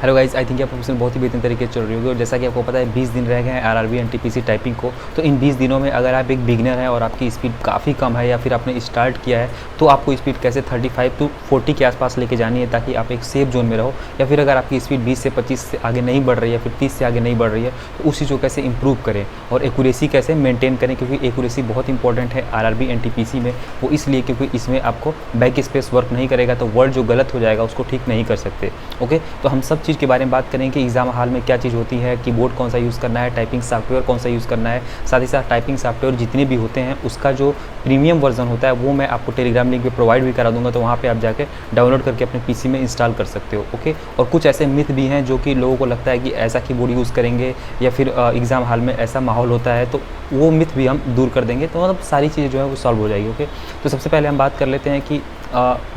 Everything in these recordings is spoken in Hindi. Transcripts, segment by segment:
हेलो गाइस, आई थिंक आपको प्रिपरेशन बहुत ही बेहतरीन तरीके से चल रही होगी। और जैसा कि आपको पता है 20 दिन रह गए हैं आरआरबी एनटीपीसी टाइपिंग को। तो इन 20 दिनों में अगर आप एक बिगनर हैं और आपकी स्पीड काफ़ी कम है या फिर आपने स्टार्ट किया है, तो आपको स्पीड कैसे 35 टू 40 के आसपास लेके जानी है ताकि आप एक सेफ जोन में रहो। या फिर अगर आपकी स्पीड 20 से 25 से आगे नहीं बढ़ रही है, फिर 30 से आगे नहीं बढ़ रही है, तो उस चीज़ को कैसे इंप्रूव करें और एक्यूरेसी कैसे मेंटेन करें, क्योंकि एक्यूरेसी बहुत इंपॉर्टेंट है आरआरबी एनटीपीसी में। वो इसलिए क्योंकि इसमें आपको बैक स्पेस वर्क नहीं करेगा तो वर्ड जो गलत हो जाएगा उसको ठीक नहीं कर सकते। ओके, तो हम सब चीज़ के बारे में बात करेंगे कि एग्जाम हॉल में क्या चीज़ होती है, कीबोर्ड कौन सा यूज़ करना है, टाइपिंग सॉफ्टवेयर कौन सा यूज़ करना है, साथ ही साथ टाइपिंग सॉफ्टवेयर जितने भी होते हैं उसका जो प्रीमियम वर्जन होता है वो मैं आपको टेलीग्राम लिंक पे प्रोवाइड भी करा दूंगा, तो वहाँ पे आप जाके डाउनलोड करके अपने पीसी में इंस्टॉल कर सकते हो। ओके, और कुछ ऐसे मिथ भी हैं जो कि लोगों को लगता है कि ऐसा कीबोर्ड यूज़ करेंगे या फिर एग्ज़ाम हॉल में ऐसा माहौल होता है, तो वो मिथ भी हम दूर कर देंगे। तो मतलब सारी चीज़ें जो है वो सॉल्व हो जाएगी। ओके, तो सबसे पहले हम बात कर लेते हैं कि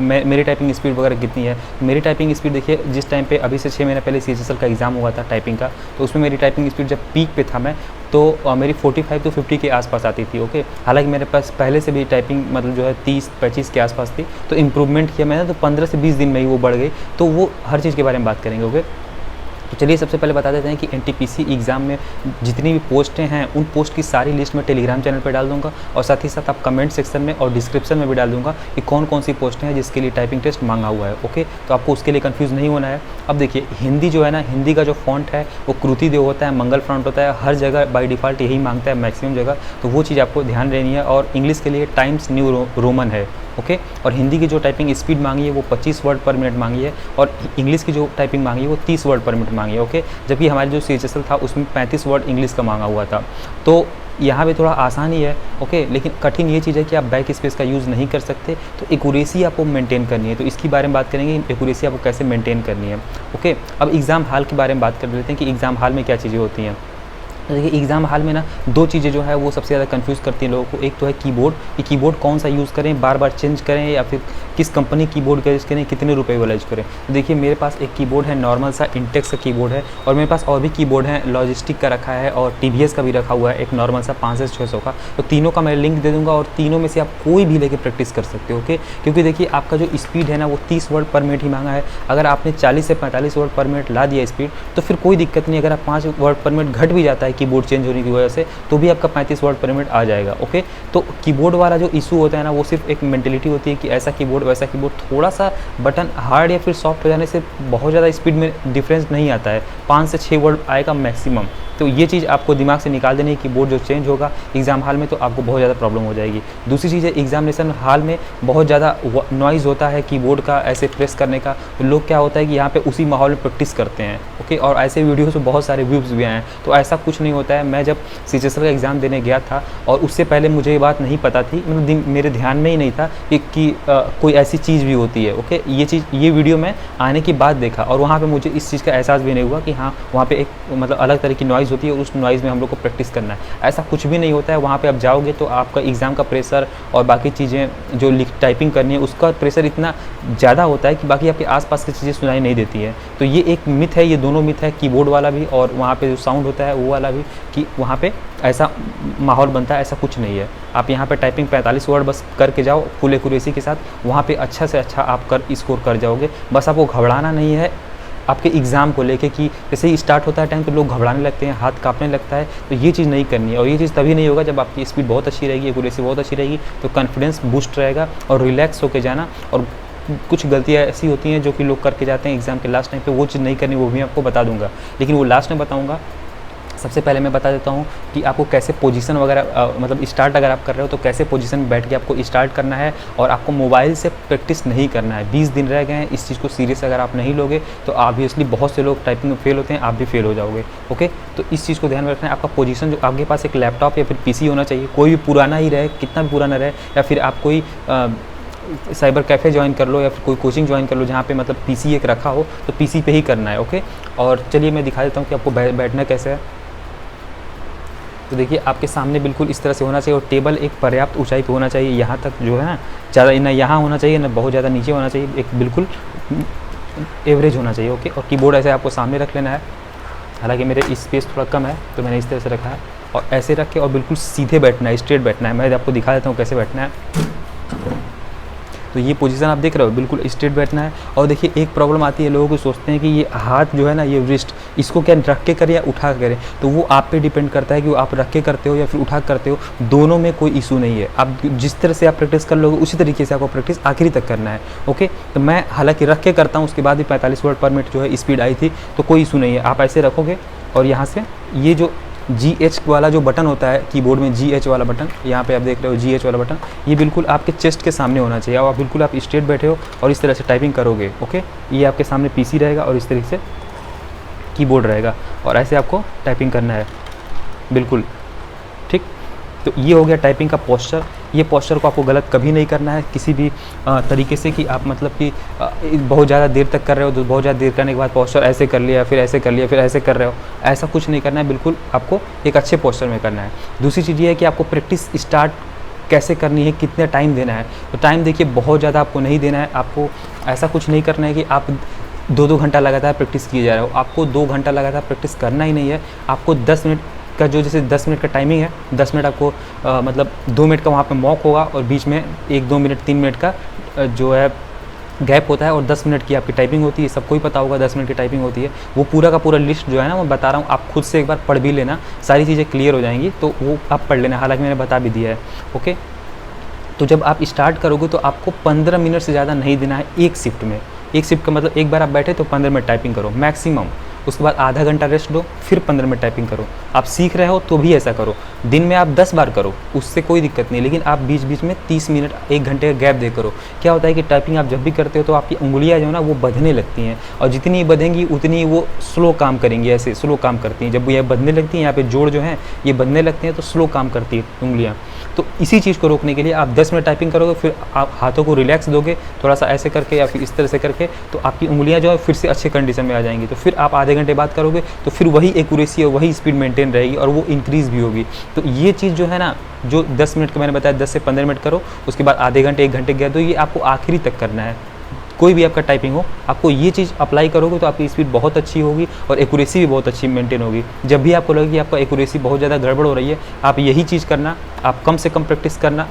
मेरी टाइपिंग स्पीड वगैरह कितनी है। मेरी टाइपिंग स्पीड देखिए, जिस टाइम पे अभी से 6 महीने पहले CHSL का एग्ज़ाम हुआ था टाइपिंग का, तो उसमें मेरी टाइपिंग स्पीड जब पीक पे था मैं, तो मेरी 45 टू 50 के आसपास आती थी। ओके, हालांकि मेरे पास पहले से भी टाइपिंग मतलब जो है 30-25 के आसपास थी, तो इम्प्रूवमेंट किया मैंने, तो 15 से 20 दिन में ही वो बढ़ गई। तो वो हर चीज़ के बारे में बात करेंगे। ओके, तो चलिए सबसे पहले बता देते हैं कि एनटीपीसी एग्ज़ाम में जितनी भी पोस्टें हैं उन पोस्ट की सारी लिस्ट मैं टेलीग्राम चैनल पर डाल दूंगा, और साथ ही साथ आप कमेंट सेक्शन में और डिस्क्रिप्शन में भी डाल दूंगा कि कौन कौन सी पोस्टें हैं जिसके लिए टाइपिंग टेस्ट मांगा हुआ है। ओके, तो आपको उसके लिए कंफ्यूज नहीं होना है। अब देखिए, हिंदी जो है ना, हिंदी का जो फॉन्ट है वो कृति देव होता है, मंगल फ्रंट होता है, हर जगह बाई डिफ़ॉल्ट यही मांगता है मैक्सिमम जगह, तो वो चीज़ आपको ध्यान देनी है। और इंग्लिश के लिए टाइम्स न्यू रोमन है। ओके, और हिंदी की जो टाइपिंग स्पीड मांगी है वो 25 वर्ड पर मिनट मांगी है, और इंग्लिश की जो टाइपिंग मांगी है वो 30 वर्ड पर मिनट मांगी है। ओके, जबकि हमारे जो CHSL था उसमें 35 वर्ड इंग्लिश का मांगा हुआ था। तो यहाँ पे थोड़ा आसान ही है। ओके, लेकिन कठिन ये चीज़ है कि आप बैक स्पेस का यूज़ नहीं कर सकते, तो एक्यूरेसी आपको मेंटेन करनी है। तो इसके बारे में बात करेंगे, एक्यूरेसी आपको कैसे मेंटेन करनी है। ओके, अब एग्ज़ाम हॉल के बारे में बात कर लेते हैं कि एग्ज़ाम हॉल में क्या चीज़ें होती हैं। देखिए, एग्ज़ाम हॉल में ना दो चीज़ें जो है वो सबसे ज़्यादा कंफ्यूज करती हैं लोगों को। एक तो है कीबोर्ड, कि कीबोर्ड कौन सा यूज़ करें, बार बार चेंज करें या फिर किस कंपनी कीबोर्ड का यूज़ करें, कितने रुपए वाला यूज़ करें। तो देखिए, मेरे पास एक कीबोर्ड है नॉर्मल सा इंटेक्स का कीबोर्ड है, और मेरे पास और भी कीबोर्ड है, लॉजिस्टिक का रखा है और TVS का भी रखा हुआ है, एक नॉर्मल सा 500 से 600 का। तो तीनों का मैं लिंक दे दूँगा और तीनों में से आप कोई भी लेके प्रैक्टिस कर सकते हो। ओके, क्योंकि देखिए आपका जो स्पीड है ना वो 30 वर्ड पर मिनट ही मांगा है। अगर आपने 40 से 45 वर्ड पर मिनट ला दिया स्पीड, तो फिर कोई दिक्कत नहीं। अगर आप 5 वर्ड पर मिनट घट भी जाता है कीबोर्ड चेंज होने की वजह से, तो भी आपका 35 वर्ड पर मिनट आ जाएगा। ओके, तो कीबोर्ड वाला जो इशू होता है ना, वो सिर्फ एक मेंटेलिटी होती है कि ऐसा कीबोर्ड वैसा कीबोर्ड, थोड़ा सा बटन हार्ड या फिर सॉफ्ट हो जाने से बहुत ज़्यादा स्पीड में डिफरेंस नहीं आता है, 5 से 6 वर्ड आएगा मैक्सिमम। तो ये चीज़ आपको दिमाग से निकाल देनी है। कीबोर्ड जो चेंज होगा एग्ज़ाम हॉल में तो आपको बहुत ज़्यादा प्रॉब्लम हो जाएगी। दूसरी चीज़ है, एग्जामिनेशन हॉल में बहुत ज़्यादा नॉइज़ होता है कीबोर्ड का ऐसे प्रेस करने का, तो लोग क्या होता है कि यहाँ पे उसी माहौल में प्रैक्टिस करते हैं। ओके, और ऐसे वीडियोस में बहुत सारे व्यूज़ भी आए हैं। तो ऐसा कुछ नहीं होता है। मैं जब CHSL का एग्ज़ाम देने गया था और उससे पहले मुझे ये बात नहीं पता थी, मतलब मेरे ध्यान में ही नहीं था कि कोई ऐसी चीज़ भी होती है। ओके, ये वीडियो मैं आने के बाद देखा, और वहाँ पे मुझे इस चीज़ का एहसास भी नहीं हुआ कि हाँ, वहाँ पे एक मतलब अलग तरह की नॉइज़ होती है, उस नॉइज़ में हम लोग को प्रैक्टिस करना है। ऐसा कुछ भी नहीं होता है। वहाँ पे आप जाओगे तो आपका एग्ज़ाम का प्रेशर और बाकी चीज़ें जो टाइपिंग करनी है उसका प्रेशर इतना ज़्यादा होता है कि बाकी आपके आसपास की चीज़ें सुनाई नहीं देती है। तो ये एक मिथ है, ये दोनों मिथ है, कीबोर्ड वाला भी और वहाँ पे जो साउंड होता है वो वाला भी, कि वहाँ पे ऐसा माहौल बनता है, ऐसा कुछ नहीं है। आप यहाँ पे टाइपिंग 45 वर्ड बस करके जाओ फुल एक्यूरेसी के साथ, वहाँ पे अच्छा से अच्छा आप स्कोर कर जाओगे। बस आपको घबराना नहीं है आपके एग्ज़ाम को लेके, कि जैसे ही स्टार्ट होता है टाइम तो लोग घबराने लगते हैं, हाथ कांपने लगता है। तो ये चीज़ नहीं करनी है, और ये चीज़ तभी नहीं होगा जब आपकी स्पीड बहुत अच्छी रहेगी, एक्यूरेसी बहुत अच्छी रहेगी, तो कॉन्फिडेंस बूस्ट रहेगा और रिलैक्स होके जाना। और कुछ गलतियाँ ऐसी होती हैं जो कि लोग करके जाते हैं एग्ज़ाम के लास्ट टाइम पे, वो चीज़ नहीं करनी, वो भी आपको बता दूंगा, लेकिन वो लास्ट में बताऊँगा। सबसे पहले मैं बता देता हूँ कि आपको कैसे पोजीशन वगैरह मतलब स्टार्ट अगर आप कर रहे हो तो कैसे पोजीशन में बैठ के आपको स्टार्ट करना है, और आपको मोबाइल से प्रैक्टिस नहीं करना है। 20 दिन रह गए हैं, इस चीज़ को सीरियस अगर आप नहीं लोगे तो ऑब्वियसली बहुत से लोग टाइपिंग में फेल होते हैं, आप भी फेल हो जाओगे। ओके, तो इस चीज़ को ध्यान में रखना है। आपका पोजीशन जो आपके पास एक लैपटॉप या फिर PC होना चाहिए, कोई भी पुराना ही रहे, कितना भी पुराना रहे, या फिर आप कोई साइबर कैफ़े ज्वाइन कर लो या फिर कोई कोचिंग ज्वाइन कर लो जहाँ पे मतलब PC एक रखा हो, तो PC पे ही करना है। ओके, और चलिए मैं दिखा देता हूँ कि आपको बैठना कैसे है। तो देखिए, आपके सामने बिल्कुल इस तरह से होना चाहिए, और टेबल एक पर्याप्त ऊंचाई पे होना चाहिए। यहाँ तक जो है ना, ज़्यादा ना यहाँ होना चाहिए ना बहुत ज़्यादा नीचे होना चाहिए, एक बिल्कुल एवरेज होना चाहिए। ओके, और कीबोर्ड ऐसे आपको सामने रख लेना है। हालांकि मेरे स्पेस थोड़ा कम है तो मैंने इस तरह से रखा है, और ऐसे रख के और बिल्कुल सीधे बैठना है, स्ट्रेट बैठना है। मैं आपको दिखा देता हूँ कैसे बैठना है। तो ये पोजीशन आप देख रहे हो, बिल्कुल स्ट्रेट बैठना है। और देखिए एक प्रॉब्लम आती है, लोगों को सोचते हैं कि ये हाथ जो है ना, ये रिस्ट, इसको क्या रख के करें या उठा के करें, तो वो आप पे डिपेंड करता है कि आप रख के करते हो या फिर उठा करते हो, दोनों में कोई इशू नहीं है। आप जिस तरह से आप प्रैक्टिस कर लोगे उसी तरीके से आपको प्रैक्टिस आखिरी तक करना है। ओके, तो मैं हालांकि रख के करता हूँ, उसके बाद भी 45 वर्ड पर मिनट जो है स्पीड आई थी, तो कोई इशू नहीं है। आप ऐसे रखोगे और यहाँ से ये जो GH वाला जो बटन होता है कीबोर्ड में, GH वाला बटन, यहाँ पे आप देख रहे हो GH वाला बटन, ये बिल्कुल आपके चेस्ट के सामने होना चाहिए। और बिल्कुल आप स्ट्रेट बैठे हो और इस तरह से टाइपिंग करोगे। ओके, ये आपके सामने PC रहेगा और इस तरीके से कीबोर्ड रहेगा और ऐसे आपको टाइपिंग करना है, बिल्कुल ठीक। तो ये हो गया टाइपिंग का पोस्चर। ये पोस्चर को आपको गलत कभी नहीं करना है किसी भी तरीके से, कि आप मतलब कि बहुत ज़्यादा देर तक कर रहे हो तो बहुत ज़्यादा देर करने के बाद पोस्चर ऐसे कर लिया, फिर ऐसे कर लिया, फिर ऐसे कर रहे हो, ऐसा कुछ नहीं करना है। बिल्कुल आपको एक अच्छे पोस्चर में करना है। दूसरी चीज़ ये है कि आपको प्रैक्टिस स्टार्ट कैसे करनी है, कितने टाइम देना है। तो टाइम देखिए बहुत ज़्यादा आपको नहीं देना है। आपको ऐसा कुछ नहीं करना है कि आप 2-2 घंटा लगातार प्रैक्टिस किए जा रहे हो। आपको 2 घंटा लगातार प्रैक्टिस करना ही नहीं है। आपको 10 मिनट का जो, जैसे 10 मिनट का टाइमिंग है, 10 मिनट आपको मतलब 2 मिनट का वहाँ पे मॉक होगा और बीच में 1-2 मिनट 3 मिनट का जो है गैप होता है और 10 मिनट की आपकी टाइपिंग होती है। सबको ही पता होगा 10 मिनट की टाइपिंग होती है। वो पूरा का पूरा लिस्ट जो है ना, मैं बता रहा हूँ, आप खुद से एक बार पढ़ भी लेना, सारी चीज़ें क्लियर हो जाएंगी, तो वो आप पढ़ लेना, हालांकि मैंने बता भी दिया है। ओके, तो जब आप स्टार्ट करोगे तो आपको 15 मिनट से ज़्यादा नहीं देना है एक शिफ्ट में। एक शिफ्ट का मतलब एक बार आप बैठे तो 15 मिनट टाइपिंग करो मैक्सिमम, उसके बाद आधा घंटा रेस्ट दो, फिर 15 मिनट टाइपिंग करो। आप सीख रहे हो तो भी ऐसा करो। दिन में आप 10 बार करो, उससे कोई दिक्कत नहीं, लेकिन आप बीच बीच में 30 मिनट 1 घंटे का गैप दे करो। क्या होता है कि टाइपिंग आप जब भी करते हो तो आपकी उंगलियां जो है ना वो बंधने लगती हैं, और जितनी बंधेंगी उतनी वो स्लो काम करेंगी, ऐसे स्लो काम करती हैं। जब ये बंधने लगती हैं, यहाँ पे जोड़ जो है ये बंधने लगते हैं, तो स्लो काम करती है उंगलियाँ। तो इसी चीज़ को रोकने के लिए आप 10 मिनट टाइपिंग करोगे, फिर आप हाथों को रिलैक्स दोगे थोड़ा सा ऐसे करके या फिर इस तरह से करके, तो आपकी उंगलियां जो है फिर से अच्छे कंडीशन में आ जाएंगी। तो फिर आप आधे घंटे बाद करोगे तो फिर वही एक्यूरेसी और वही स्पीड मेंटेन रहेगी और वो इंक्रीज़ भी होगी। तो ये चीज़ जो है ना, जो 10 मिनट का मैंने बताया, 10 से 15 मिनट करो, उसके बाद आधे घंटे 1 घंटे गया, तो ये आपको आखिरी तक करना है। कोई भी आपका टाइपिंग हो, आपको ये चीज़ अप्लाई करोगे तो आपकी स्पीड बहुत अच्छी होगी और एक्यूरेसी भी बहुत अच्छी मेंटेन होगी। जब भी आपको लगे कि आपका एक्यूरेसी बहुत ज़्यादा गड़बड़ हो रही है, आप यही चीज़ करना, आप कम से कम प्रैक्टिस करना,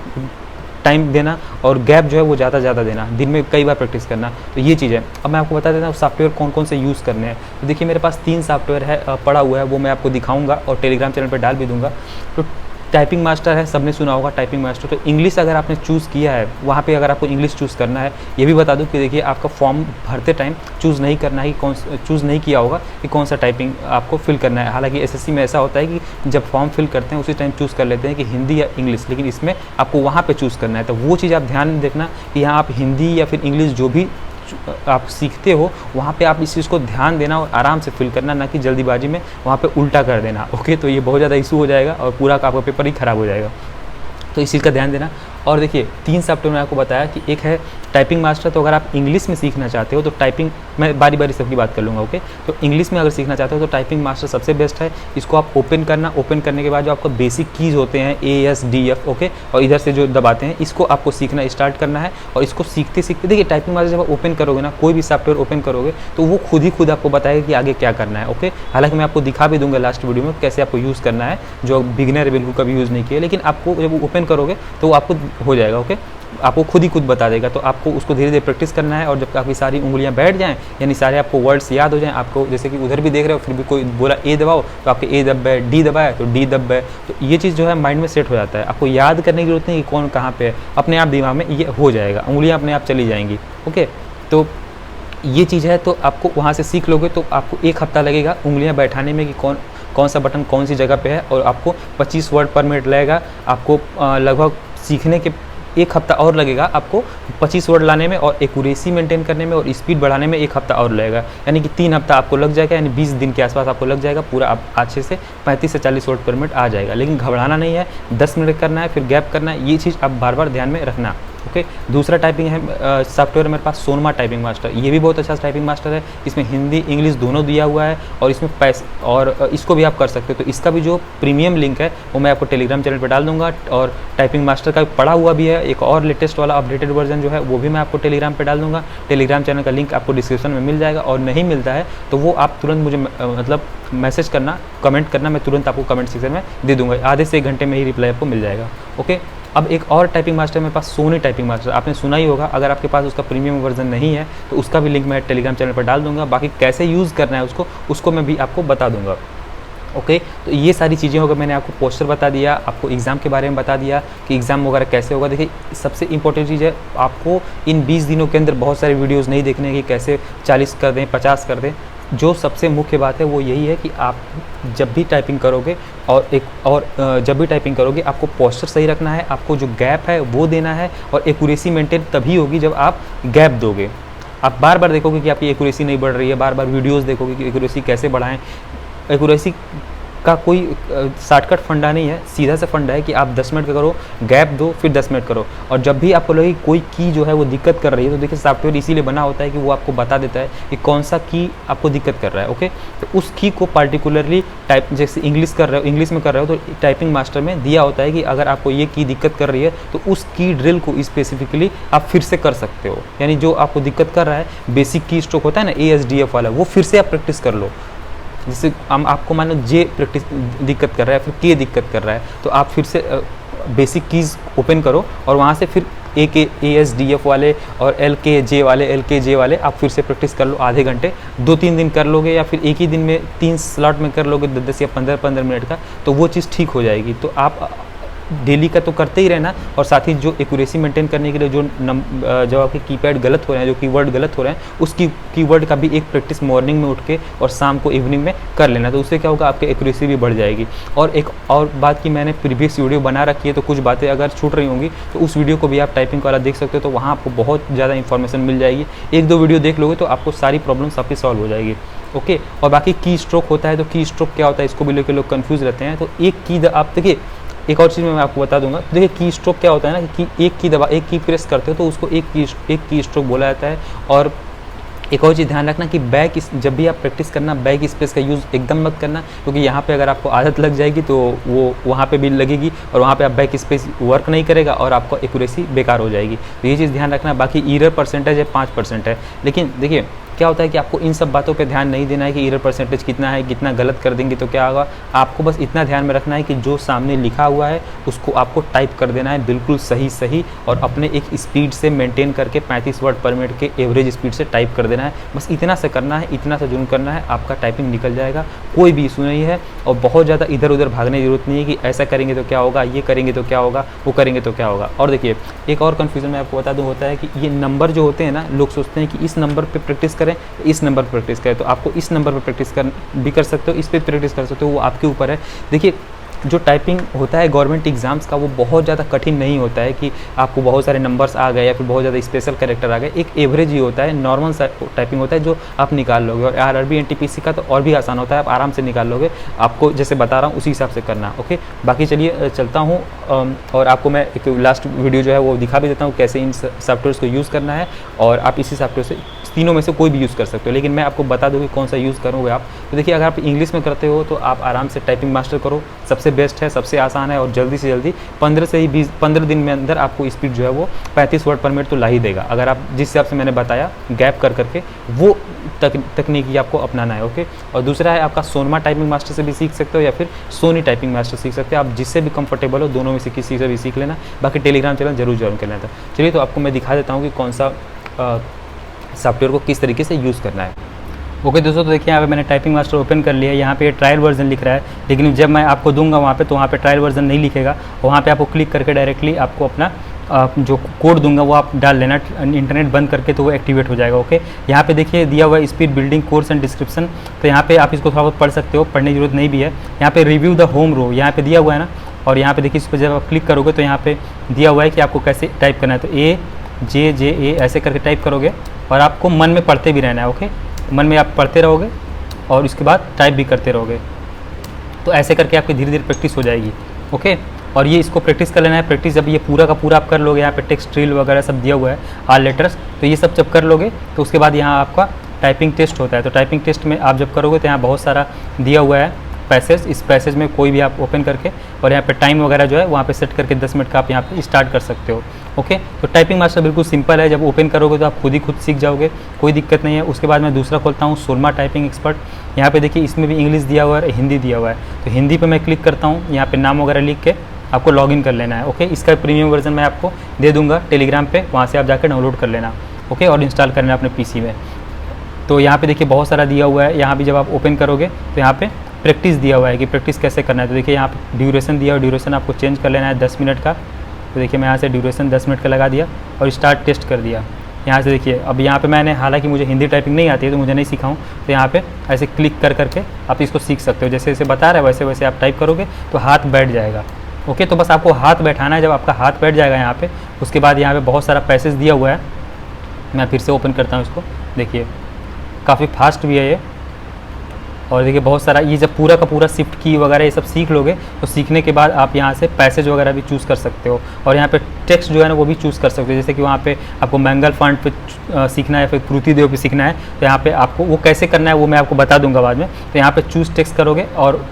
टाइम देना और गैप जो है वो ज़्यादा देना, दिन में कई बार प्रैक्टिस करना। तो ये चीज़ है। अब मैं आपको बता देता हूँ सॉफ्टवेयर कौन कौन से यूज़ करने हैं। तो देखिए मेरे पास 3 सॉफ्टवेयर है पड़ा हुआ है, वो मैं आपको दिखाऊंगा और टेलीग्राम चैनल पर डाल भी दूंगा। तो टाइपिंग मास्टर है, सबने सुना होगा टाइपिंग मास्टर। तो इंग्लिश अगर आपने चूज़ किया है, वहाँ पे अगर आपको इंग्लिश चूज़ करना है, ये भी बता दूँ कि देखिए आपका फॉर्म भरते टाइम चूज़ नहीं करना है कि चूज़ नहीं किया होगा कि कौन सा टाइपिंग आपको फिल करना है। हालांकि एसएससी में ऐसा होता है कि जब फॉर्म फिल करते हैं उसी टाइम चूज़ कर लेते हैं कि हिंदी या इंग्लिश, लेकिन इसमें आपको वहाँ पर चूज़ करना है। तो वो चीज़ आप ध्यान देखना कि यहाँ आप हिंदी या फिर इंग्लिश जो भी आप सीखते हो वहाँ पे आप इस चीज़ को ध्यान देना और आराम से फिल करना, ना कि जल्दीबाजी में वहाँ पे उल्टा कर देना। ओके, तो ये बहुत ज़्यादा इशू हो जाएगा और पूरा आपका पेपर ही ख़राब हो जाएगा। तो इस चीज़ का ध्यान देना। और देखिए 3 सॉफ्टवेयर मैंने आपको बताया कि एक है टाइपिंग मास्टर। तो अगर आप इंग्लिश में सीखना चाहते हो तो टाइपिंग, मैं बारी बारी सबकी बात कर लूँगा। ओके, तो इंग्लिश में अगर सीखना चाहते हो तो टाइपिंग मास्टर सबसे बेस्ट है। इसको आप ओपन करना, ओपन करने के बाद जो आपका बेसिक कीज़ होते हैं ASDF, ओके, और इधर से जो दबाते हैं, इसको आपको सीखना स्टार्ट करना है। और इसको सीखते सीखते देखिए टाइपिंग मास्टर जब आप ओपन करोगे ना, कोई भी सॉफ्टवेयर ओपन करोगे तो वो खुद आपको बताएगा कि आगे क्या करना है। ओके, हालांकि मैं आपको दिखा भी दूंगा लास्ट वीडियो में कैसे आपको यूज़ करना है, जो बिगिनर बिल्कुल कभी यूज़ नहीं किया, लेकिन आपको जब ओपन करोगे तो वो आपको हो जाएगा। ओके, आपको खुद बता देगा। तो आपको उसको धीरे धीरे प्रैक्टिस करना है और जब आपकी सारी उंगलियां बैठ जाएं, यानी सारे आपको वर्ड्स याद हो जाएं, आपको जैसे कि उधर भी देख रहे हो, फिर भी कोई बोला ए दबाओ तो आपके ए दब है, डी दबाया तो डी दब है, तो ये चीज़ जो है माइंड में सेट हो जाता है। आपको याद करने की जरूरत नहीं कि कौन कहाँ पे है, अपने आप दिमाग में ये हो जाएगा, उंगलियाँ अपने आप चली जाएंगी। ओके, तो ये चीज़ है। तो आपको वहाँ से सीख लोगे तो आपको 1 हफ्ता लगेगा उंगलियाँ बैठाने में कि कौन सा बटन कौन सी जगह पे है, और आपको 25 वर्ड पर मिनट लगेगा। आपको लगभग सीखने के 1 हफ्ता और लगेगा आपको 25 वर्ड लाने में और एक्यूरेसी मेंटेन करने में और स्पीड बढ़ाने में 1 हफ्ता और लगेगा, यानी कि 3 हफ्ता आपको लग जाएगा, यानी 20 दिन के आसपास आपको लग जाएगा। पूरा आप अच्छे से 35 से 40 वर्ड पर मिनट आ जाएगा। लेकिन घबराना नहीं है, 10 मिनट करना है, फिर गैप करना है, ये चीज़ आप बार बार ध्यान में रखना। ओके, दूसरा टाइपिंग है सॉफ्टवेयर मेरे पास सोनमा टाइपिंग मास्टर। ये भी बहुत अच्छा टाइपिंग मास्टर है। इसमें हिंदी इंग्लिश दोनों दिया हुआ है और इसमें पैसे, और इसको भी आप कर सकते हो। तो इसका भी जो प्रीमियम लिंक है वो मैं आपको टेलीग्राम चैनल पर डाल दूंगा। और टाइपिंग मास्टर का पड़ा हुआ भी है एक और लेटेस्ट वाला अपडेटेड वर्जन जो है, वो भी मैं आपको टेलीग्राम पर डाल दूंगा। टेलीग्राम चैनल का लिंक आपको डिस्क्रिप्शन में मिल जाएगा, और नहीं मिलता है तो वो आप तुरंत मुझे मतलब मैसेज करना, कमेंट करना, मैं तुरंत आपको कमेंट सेक्शन में दे दूंगा। आधे से 1 घंटे में ही रिप्लाई आपको मिल जाएगा। ओके, अब एक और टाइपिंग मास्टर मेरे पास, सोनी टाइपिंग मास्टर, आपने सुना ही होगा। अगर आपके पास उसका प्रीमियम वर्जन नहीं है तो उसका भी लिंक मैं टेलीग्राम चैनल पर डाल दूंगा। बाकी कैसे यूज़ करना है उसको मैं भी आपको बता दूंगा। ओके, तो ये सारी चीज़ें होगा, मैंने आपको पोस्टर बता दिया, आपको एग्ज़ाम के बारे में बता दिया कि एग्ज़ाम वगैरह कैसे होगा। देखिए सबसे इंपॉर्टेंट चीज़ है, आपको इन 20 दिनों के अंदर बहुत सारे वीडियोस नहीं देखने हैं कि कैसे 40 कर दें, 50 कर दें। जो सबसे मुख्य बात है वो यही है कि आप जब भी टाइपिंग करोगे जब भी टाइपिंग करोगे आपको पोस्चर सही रखना है, आपको जो गैप है वो देना है, और एक्यूरेसी मेंटेन तभी होगी जब आप गैप दोगे। आप बार बार देखोगे कि आपकी एक्यूरेसी नहीं बढ़ रही है, बार बार वीडियोज़ देखोगे कि एक्यूरेसी कैसे बढ़ाएं। एक्यूरेसी का कोई शॉर्टकट फंडा नहीं है, सीधा सा फंडा है कि आप 10 मिनट का करो, गैप दो, फिर 10 मिनट करो। और जब भी आपको लगे कोई की जो है वो दिक्कत कर रही है, तो देखिए सॉफ्टवेयर इसीलिए बना होता है कि वो आपको बता देता है कि कौन सा की आपको दिक्कत कर रहा है। ओके, तो उस की को पार्टिकुलरली टाइप, जैसे इंग्लिश में कर रहे हो तो टाइपिंग मास्टर में दिया होता है कि अगर आपको ये की दिक्कत कर रही है तो उस की ड्रिल को स्पेसिफिकली आप फिर से कर सकते हो। यानी जो आपको दिक्कत कर रहा है, बेसिक की स्ट्रोक होता है ना ASDF वाला, वो फिर से आप प्रैक्टिस कर लो। जैसे हम आपको मान लो जे प्रैक्टिस दिक्कत कर रहा है, फिर के दिक्कत कर रहा है, तो आप फिर से बेसिक कीज़ ओपन करो और वहाँ से फिर ASDF वाले और LKJ वाले आप फिर से प्रैक्टिस कर लो आधे घंटे, 2-3 दिन कर लोगे, या फिर एक ही दिन में 3 स्लॉट में कर लोगे 10 या 15 मिनट का, तो वो चीज़ ठीक हो जाएगी। तो आप डेली का तो करते ही रहना, और साथ ही जो एक्यूरेसी मेंटेन करने के लिए जो आपके कीपैड गलत हो रहे हैं, जो कीवर्ड गलत हो रहे हैं, उस कीवर्ड का भी एक प्रैक्टिस मॉर्निंग में उठ के और शाम को इवनिंग में कर लेना। तो उससे क्या होगा, आपकी एक्यूरेसी भी बढ़ जाएगी। और एक और बात की, मैंने प्रीवियस वीडियो बना रखी है, तो कुछ बातें अगर छूट रही होंगी तो उस वीडियो को भी आप टाइपिंग वाला देख सकते हो, तो वहाँ आपको बहुत ज़्यादा इन्फॉर्मेशन मिल जाएगी। 1-2 वीडियो देख लोगे तो आपको सारी प्रॉब्लम्स आपकी सॉल्व हो जाएगी। ओके, और बाकी की स्ट्रोक होता है, तो की स्ट्रोक क्या होता है इसको भी लेकर लोग कन्फ्यूज़ रहते हैं। तो एक की आप देखिए, एक और चीज़ मैं आपको बता दूंगा। तो देखिए की स्ट्रोक क्या होता है ना, कि एक की प्रेस करते हो तो उसको एक की स्ट्रोक बोला जाता है। और एक और चीज़ ध्यान रखना कि जब भी आप प्रैक्टिस करना, बैक स्पेस का यूज़ एकदम मत करना, क्योंकि यहाँ पे अगर आपको आदत लग जाएगी तो वो वहाँ पे भी लगेगी, और वहाँ पे आप बैक स्पेस वर्क नहीं करेगा और आपको एक्यूरेसी बेकार हो जाएगी। तो ये चीज़ ध्यान रखना। बाकी एरर परसेंटेज है 5% है, लेकिन देखिए क्या होता है कि आपको इन सब बातों पे ध्यान नहीं देना है कि एरर परसेंटेज कितना है, कितना गलत कर देंगे तो क्या होगा। आपको बस इतना ध्यान में रखना है कि जो सामने लिखा हुआ है उसको आपको टाइप कर देना है बिल्कुल सही, और अपने एक स्पीड से मेंटेन करके 35 वर्ड पर मिनट के एवरेज स्पीड से टाइप कर देना है। बस इतना से करना है, इतना से जुर्म करना है, आपका टाइपिंग निकल जाएगा, कोई भी इशू नहीं है। और बहुत ज़्यादा इधर उधर भागने की जरूरत नहीं है कि ऐसा करेंगे तो क्या होगा, ये करेंगे तो क्या होगा, वो करेंगे तो क्या होगा। और देखिए एक और कन्फ्यूजन मैं आपको बता दूँ होता है कि ये नंबर जो होते हैं ना, लोग सोचते हैं कि इस नंबर पर प्रैक्टिस करें, इस नंबर पर प्रैक्टिस करें। तो आपको इस नंबर पर प्रैक्टिस भी कर सकते हो, इस पर प्रैक्टिस कर सकते हो, वो आपके ऊपर है। देखिए जो टाइपिंग होता है गवर्नमेंट एग्जाम्स का, वो बहुत ज़्यादा कठिन नहीं होता है कि आपको बहुत सारे नंबर्स आ गए या फिर बहुत ज़्यादा स्पेशल कैरेक्टर आ गए। एक एवरेज ही होता है, नॉर्मल टाइपिंग होता है जो आप निकाल लोगे। और RRB NTPC का तो और भी आसान होता है, आप आराम से निकाल लोगे। आपको जैसे बता रहा हूँ उसी हिसाब से करना। ओके, बाकी चलिए चलता हूँ और आपको मैं एक लास्ट वीडियो जो है वो दिखा भी देता हूँ कैसे इन सॉफ्टवेयर्स को यूज़ करना है। और आप इसी सॉफ्टवेयर से, तीनों में से कोई भी यूज़ कर सकते हो, लेकिन मैं आपको बता दूँ कि कौन सा यूज़ करोगे आप। तो देखिए अगर आप इंग्लिश में करते हो तो आप आराम से टाइपिंग मास्टर करो, सबसे बेस्ट है, सबसे आसान है, और जल्दी से जल्दी 15 दिन में अंदर आपको स्पीड जो है वो 35 वर्ड पर मिनट तो ला ही देगा। अगर आप जिस हिसाब से मैंने बताया गैप कर करके, वो तकनीकी आपको अपनाना है। ओके, और दूसरा है आपका सोनमा टाइपिंग मास्टर से भी सीख सकते हो या फिर सोनी टाइपिंग मास्टर सीख सकते हो। आप जिससे भी कंफर्टेबल हो दोनों में से किसी से भी सीख लेना। बाकी टेलीग्राम चैनल जरूर ज्वाइन कर लेना था। चलिए तो आपको मैं दिखा देता हूँ कि कौन सा सॉफ्टवेयर को किस तरीके से यूज़ करना है। ओके दोस्तों, तो देखिए यहाँ पे मैंने टाइपिंग मास्टर ओपन कर लिया है। यहाँ पे ट्रायल वर्जन लिख रहा है, लेकिन जब मैं आपको दूंगा वहाँ पे तो वहाँ पे ट्रायल वर्जन नहीं लिखेगा। वहाँ पे आपको क्लिक करके डायरेक्टली आपको अपना जो कोड दूंगा वो आप डाल लेना, इंटरनेट बंद करके, तो वो एक्टिवेट हो जाएगा। ओके, यहाँ पे देखिए दिया हुआ है speed building course and description. तो यहाँ पे आप इसको थोड़ा बहुत पढ़ सकते हो, पढ़ने की जरूरत नहीं भी है। यहाँ पे रिव्यू द होम रो यहाँ पे दिया हुआ है ना, और यहाँ पे देखिए इस पर जब आप क्लिक करोगे तो यहाँ पे दिया हुआ है कि आपको कैसे टाइप करना है। तो AJJA ऐसे करके टाइप करोगे और आपको मन में पढ़ते भी रहना है। ओके, मन में आप पढ़ते रहोगे और उसके बाद टाइप भी करते रहोगे, तो ऐसे करके आपकी धीरे धीरे प्रैक्टिस हो जाएगी। ओके, और ये इसको प्रैक्टिस कर लेना है। प्रैक्टिस जब ये पूरा का पूरा आप कर लोगे, यहाँ पे टेक्स्ट ड्रिल वगैरह सब दिया हुआ है, ऑल लेटर्स, तो ये सब जब कर लोगे तो उसके बाद यहाँ आपका टाइपिंग टेस्ट होता है। तो टाइपिंग टेस्ट में आप जब करोगे तो यहाँ बहुत सारा दिया हुआ है पैसेज, इस पैसेज में कोई भी आप ओपन करके और यहाँ पे टाइम वगैरह जो है वहाँ पे सेट करके 10 मिनट का आप यहाँ पे स्टार्ट कर सकते हो। ओके, तो टाइपिंग मास्टर बिल्कुल सिंपल है, जब ओपन करोगे तो आप खुद ही खुद सीख जाओगे, कोई दिक्कत नहीं है। उसके बाद मैं दूसरा खोलता हूँ सोनमा टाइपिंग एक्सपर्ट। यहाँ पे देखिए इसमें भी इंग्लिश दिया हुआ है, हिंदी दिया हुआ है। तो हिंदी पे मैं क्लिक करता हूँ, यहाँ पे नाम वगैरह लिख के आपको लॉगिन कर लेना है। ओके, इसका प्रीमियम वर्जन मैं आपको दे दूंगा टेलीग्राम पे, वहाँ से आप जाकर डाउनलोड कर लेना। ओके, और इंस्टॉल करना अपने पीसी में। तो यहाँ पे देखिए बहुत सारा दिया हुआ है। यहाँ भी जब आप ओपन करोगे तो यहाँ पे प्रैक्टिस दिया हुआ है कि प्रैक्टिस कैसे करना है। तो देखिए यहाँ पे ड्यूरेशन दिया हुआ, ड्यूरेशन आपको चेंज कर लेना है 10 मिनट का। तो देखिए मैं यहाँ से ड्यूरेशन 10 मिनट का लगा दिया और स्टार्ट टेस्ट कर दिया। यहाँ से देखिए अब यहाँ पे मैंने, हालांकि मुझे हिंदी टाइपिंग नहीं आती है तो मुझे नहीं सीखा हूँ, तो यहाँ पे ऐसे क्लिक कर करके आप इसको सीख सकते हो। जैसे जैसे बता रहा है वैसे वैसे आप टाइप करोगे तो हाथ बैठ जाएगा। ओके, तो बस आपको हाथ बैठाना है। जब आपका हाथ बैठ जाएगा यहाँ पे, उसके बाद यहाँ पे बहुत सारा पैसेज दिया हुआ है। मैं फिर से ओपन करता हूँ इसको, देखिए काफ़ी फास्ट भी है ये। और देखिए बहुत सारा, ये जब पूरा का पूरा शिफ्ट की वगैरह ये सब सीख लोगे तो सीखने के बाद आप यहाँ से पैसेज वगैरह भी चूज़ कर सकते हो। और यहाँ पे टेक्स्ट जो है ना वो भी चूज़ कर सकते हो। जैसे कि वहाँ पे आपको मंगल फॉन्ट पे सीखना है, फिर कृतिदेव पे सीखना है, तो यहाँ पे आपको वो कैसे करना है वो मैं आपको बता दूंगा बाद में। तो यहाँ पे चूज़ टेक्स्ट करोगे और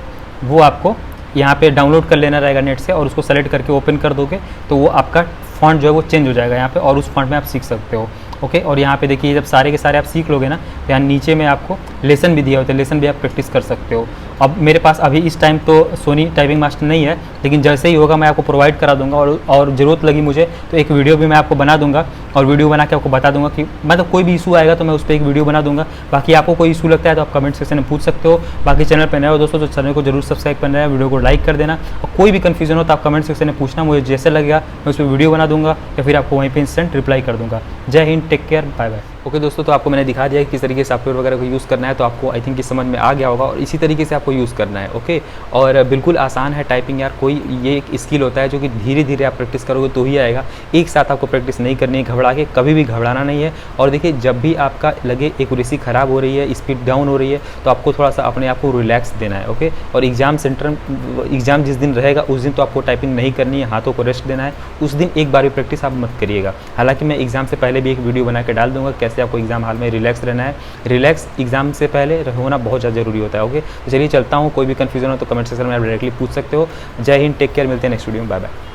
वो आपको यहाँ पे डाउनलोड कर लेना रहेगा नेट से, और उसको सेलेक्ट करके ओपन कर दोगे तो वो आपका फॉन्ट जो है वो चेंज हो जाएगा यहाँ पे, और उस फॉन्ट में आप सीख सकते हो। ओके, और यहाँ पे देखिए जब सारे के सारे आप सीख लोगे ना तो यहाँ नीचे में आपको लेसन भी दिया होता है, लेसन भी आप प्रैक्टिस कर सकते हो। अब मेरे पास अभी इस टाइम तो सोनी टाइपिंग मास्टर नहीं है, लेकिन जैसे ही होगा मैं आपको प्रोवाइड करा दूंगा। और ज़रूरत लगी मुझे तो एक वीडियो भी मैं आपको बना दूंगा, और वीडियो बना के आपको बता दूंगा कि मतलब कोई भी इशू आएगा तो मैं उस पर एक वीडियो बना दूंगा। बाकी आपको कोई इशू लगता है तो आप कमेंट सेक्शन में पूछ सकते हो। बाकी चैनल पर नए हो दोस्तों तो चैनल को जरूर सब्सक्राइब करना है, वीडियो को लाइक कर देना, और कोई भी कन्फ्यूजन हो तो आप कमेंट सेक्शन में पूछना, मुझे जैसे लगेगा मैं उस पर वीडियो बना दूंगा या फिर आपको वहीं पर इंस्टेंट रिप्लाई कर दूंगा। Jai Hind, take care, bye bye. Okay दोस्तों, तो आपको मैंने दिखा दिया कि किस तरीके से सॉफ्टवेयर वगैरह को यूज़ करना है, तो आपको आई थिंक कि समझ में आ गया होगा, और इसी तरीके से आपको यूज़ करना है। ओके, और बिल्कुल आसान है टाइपिंग यार। कोई ये एक स्किल होता है जो कि धीरे धीरे आप प्रैक्टिस करोगे तो ही आएगा। एक साथ आपको प्रैक्टिस नहीं करनी है, घबरा के कभी भी घबराना नहीं है। और देखिए जब भी आपका लगे एक्यूरेसी ख़राब हो रही है, स्पीड डाउन हो रही है, तो आपको थोड़ा सा अपने आप को रिलैक्स देना है। ओके, और एग्ज़ाम जिस दिन रहेगा उस दिन तो आपको टाइपिंग नहीं करनी है, हाथों को रेस्ट देना है। उस दिन एक बार भी प्रैक्टिस आप मत करिएगा। हालांकि मैं एग्ज़ाम से पहले भी एक वीडियो बना के डाल दूंगा कैसे आपको एग्ज़ाम हाल में रिलैक्स रहना है। रिलैक्स एग्जाम से पहले होना बहुत ज़्यादा जरूरी होता है। ओके, तो चलिए चलता हूँ। कोई भी कन्फ्यूजन हो तो कमेंट सेक्शन में आप डायरेक्टली पूछ सकते हो। जय हिंद, टेक केयर, मिलते हैं नेक्स्ट वीडियो में, बाय बाय।